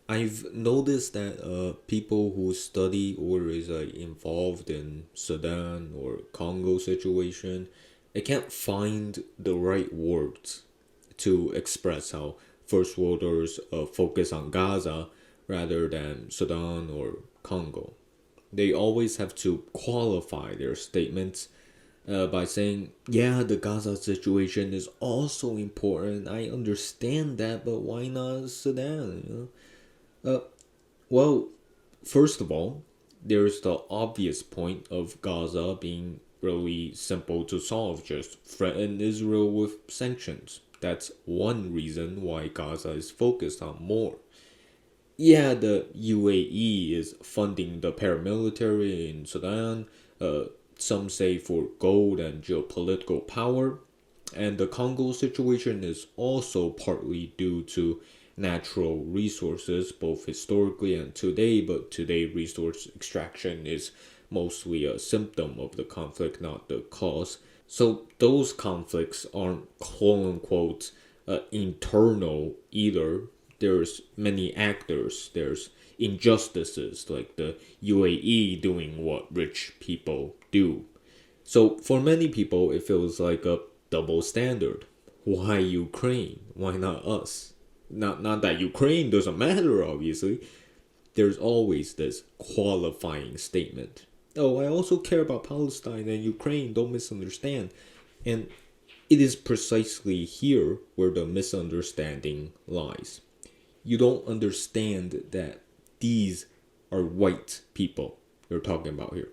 I've noticed that people who study or is involved in Sudan or Congo situation, they can't find the right words to express how first worlders focus on Gaza rather than Sudan or Congo. They always have to qualify their statements by saying, yeah, the Gaza situation is also important. I understand that, but why not Sudan? Well, first of all, there's the obvious point of Gaza being really simple to solve, just threaten Israel with sanctions. That's one reason why Gaza is focused on more. Yeah, the UAE is funding the paramilitary in Sudan, uh, some say for gold and geopolitical power, and the Congo situation is also partly due to natural resources, both historically and today, but today resource extraction is mostly a symptom of the conflict, not the cause. So those conflicts aren't quote unquote internal either. There's many actors. There's injustices like the UAE doing what rich people do. So for many people, it feels like a double standard. Why Ukraine? Why not us? Not that Ukraine doesn't matter, obviously. There's always this qualifying statement. Oh, I also care about Palestine and Ukraine, don't misunderstand. And it is precisely here where the misunderstanding lies. You don't understand that these are white people you're talking about here.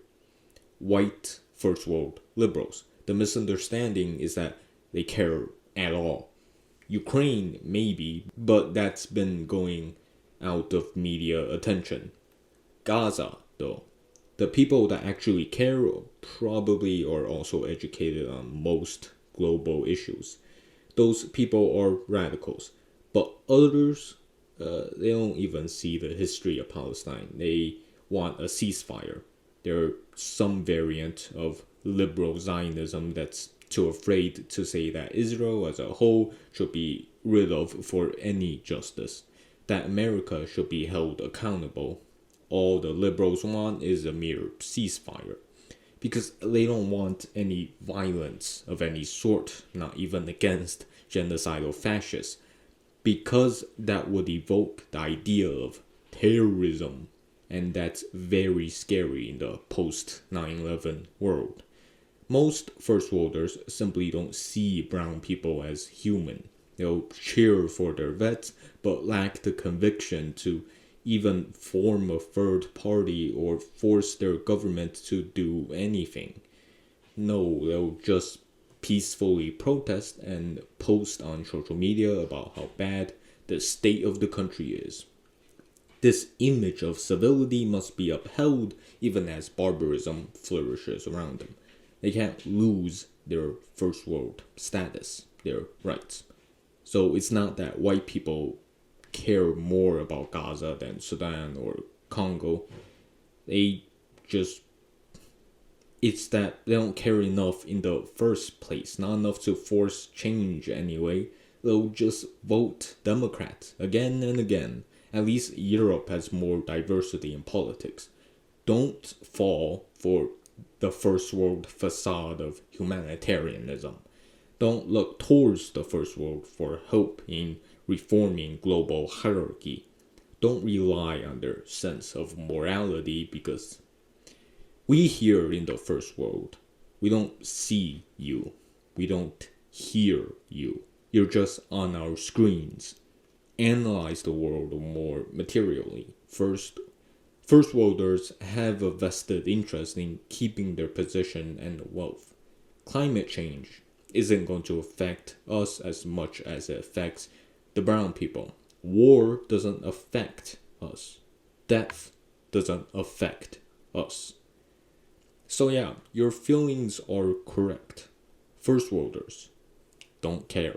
White first world liberals. The misunderstanding is that they care at all. Ukraine, maybe, but that's been going out of media attention. Gaza, though, the people that actually care probably are also educated on most global issues. Those people are radicals, but others, they don't even see the history of Palestine. They want a ceasefire. There are some variant of liberal Zionism that's too afraid to say that Israel as a whole should be rid of for any justice, that America should be held accountable. All the liberals want is a mere ceasefire because they don't want any violence of any sort, not even against genocidal fascists, because that would evoke the idea of terrorism, and that's very scary in the post 9/11 world. Most first worlders simply don't see brown people as human. They'll cheer for their vets, but lack the conviction to even form a third party or force their government to do anything. No, they'll just peacefully protest and post on social media about how bad the state of the country is. This image of civility must be upheld even as barbarism flourishes around them. They can't lose their first world status, their rights. So it's not that white people care more about Gaza than Sudan or Congo. They just, it's that they don't care enough in the first place, not enough to force change anyway. They'll just vote Democrat again and again. At least Europe has more diversity in politics. Don't fall for the first world facade of humanitarianism. Don't look towards the first world for hope in reforming global hierarchy. Don't rely on their sense of morality because we here in the first world, we don't see you. We don't hear you. You're just on our screens. Analyze the world more materially. First worlders have a vested interest in keeping their position and wealth. Climate change isn't going to affect us as much as it affects the brown people. War doesn't affect us. Death doesn't affect us. So yeah, your feelings are correct. First worlders don't care.